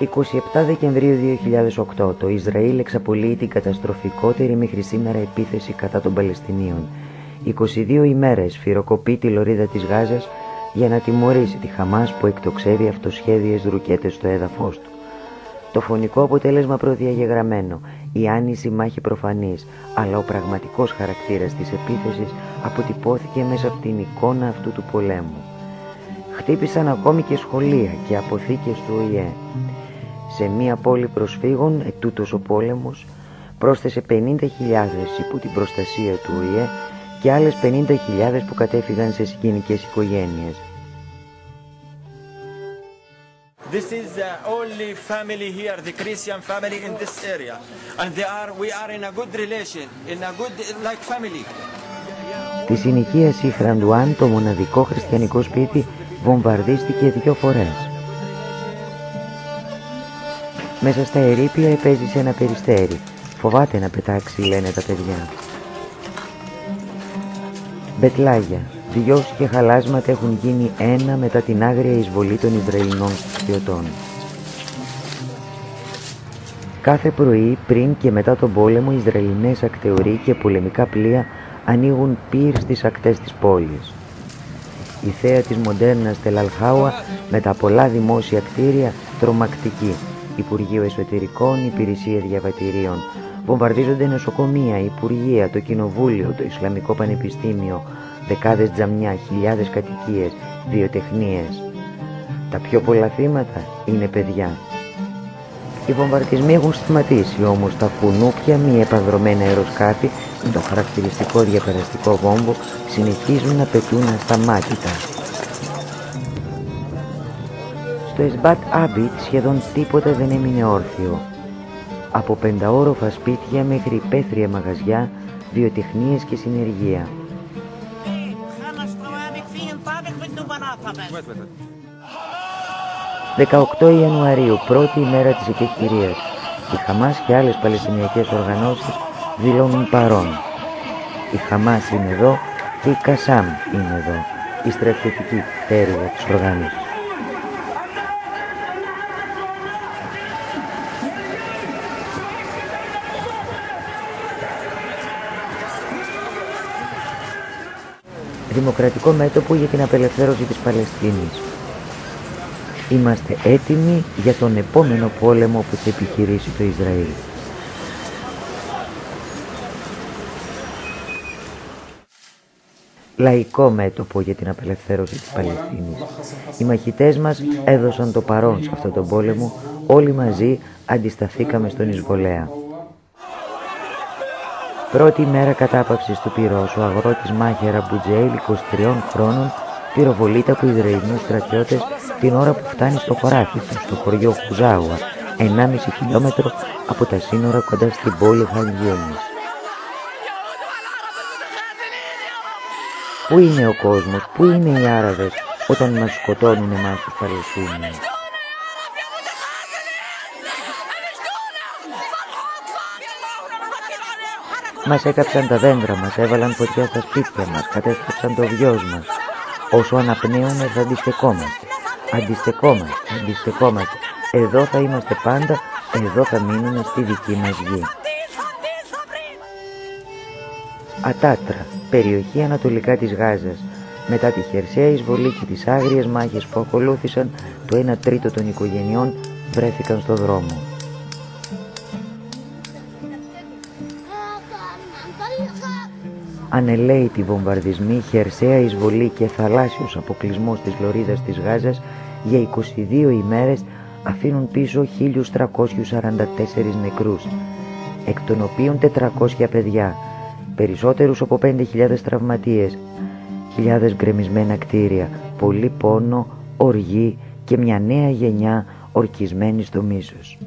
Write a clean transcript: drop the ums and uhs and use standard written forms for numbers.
27 Δεκεμβρίου 2008 το Ισραήλ εξαπολύει την καταστροφικότερη μέχρι σήμερα επίθεση κατά των Παλαιστινίων. 22 ημέρες φυροκοπεί τη λωρίδα της Γάζας για να τιμωρήσει τη Χαμάς που εκτοξεύει αυτοσχέδιες ρουκέτες στο έδαφος του. Το φωνικό αποτέλεσμα προδιαγεγραμμένο, η άνηση μάχη προφανής, αλλά ο πραγματικός χαρακτήρας της επίθεσης αποτυπώθηκε μέσα από την εικόνα αυτού του πολέμου. Χτύπησαν ακόμη και σχολεία και αποθήκες του ΟΗΕ. Σε μία πόλη προσφύγων, ετούτος ο πόλεμος, πρόσθεσε 50.000 υπό την προστασία του ΟΗΕ και άλλες 50.000 που κατέφυγαν σε συγγενικές οικογένειες. This is the only family here, the Christian family in this area, and we are in a good relation, in a good like family. Στη συνοικίαση Χραντουάν το μοναδικό χριστιανικό σπίτι βομβαρδίστηκε 2 φορές. Μέσα στα ερείπια επέζησε ένα περιστέρι. Φοβάται να πετάξει, λένε τα παιδιά. Μπετλάγια, βιώσεις και χαλάσματα έχουν γίνει ένα μετά την άγρια εισβολή των Ισραηλινών στρατιωτών. Κάθε πρωί, πριν και μετά τον πόλεμο, οι Ισραηλινές ακτεωροί και πολεμικά πλοία ανοίγουν πυρ στις ακτές της πόλης. Η θέα της μοντέρνας Τελαλχάουα με τα πολλά δημόσια κτίρια τρομακτική. Υπουργείο Εσωτερικών, Υπηρεσία Διαβατηρίων. Βομβαρδίζονται νοσοκομεία, υπουργεία, το κοινοβούλιο, το Ισλαμικό Πανεπιστήμιο, δεκάδες τζαμιά, χιλιάδες κατοικίες, βιοτεχνίες. Τα πιο πολλά θύματα είναι παιδιά. Οι βομβαρδισμοί έχουν σταματήσει, όμως τα κουνούπια, μη επανδρομένα αεροσκάφη με το χαρακτηριστικό διαπεραστικό βόμβο συνεχίζουν να πετούν ασταμάτητα. Στο Εσμπάτ Άμπιτ σχεδόν τίποτα δεν έμεινε όρθιο. Από πενταόροφα σπίτια μέχρι υπαίθρια μαγαζιά, βιοτεχνίες και συνεργεία. 18 Ιανουαρίου, πρώτη ημέρα της εκεχηρίας. Η Χαμάς και άλλες παλαιστινιακές οργανώσεις δηλώνουν παρόν. Η Χαμάς είναι εδώ και η Κασάμ είναι εδώ, η στρατιωτική πτέρυγα της οργάνωσης. Δημοκρατικό μέτωπο για την απελευθέρωση της Παλαιστίνης. Είμαστε έτοιμοι για τον επόμενο πόλεμο που θα επιχειρήσει το Ισραήλ. Λαϊκό μέτωπο για την απελευθέρωση της Παλαιστίνης. Οι μαχητές μας έδωσαν το παρόν σε αυτόν τον πόλεμο, όλοι μαζί αντισταθήκαμε στον εισβολέα. Πρώτη μέρα κατάπαυσης του πυρός, ο αγρότης Μάχερα Μπουτζέιλ, 23 χρόνων, πυροβολείται από Ισραηλινούς στρατιώτες την ώρα που φτάνει στο χωράφι του, στο χωριό Χουζάουα, 1,5 χιλιόμετρο από τα σύνορα κοντά στην πόλη Χαν-Γιούνις. Πού είναι ο κόσμος, πού είναι οι Άραβες όταν μας σκοτώνουν εμάς τους Παλαιστίνιους? Μας έκαψαν τα δέντρα μας, έβαλαν φωτιά στα σπίτια μας, κατέστρεψαν το βιός μας. Όσο αναπνέουμε θα αντιστεκόμαστε. Αντιστεκόμαστε. Εδώ θα είμαστε πάντα, εδώ θα μείνουμε στη δική μας γη. Ατάτρα, περιοχή ανατολικά της Γάζας. Μετά τη χερσαία εισβολή και τις άγριες μάχες που ακολούθησαν, το 1/3 των οικογενειών βρέθηκαν στο δρόμο. Ανελαίητοι βομβαρδισμοί, χερσαία εισβολή και θαλάσσιος αποκλεισμός της λωρίδας της Γάζας για 22 ημέρες αφήνουν πίσω 1.344 νεκρούς, εκ των οποίων 400 παιδιά, περισσότερους από 5.000 τραυματίες, χιλιάδες γκρεμισμένα κτίρια, πολύ πόνο, οργή και μια νέα γενιά ορκισμένη στο μίσος.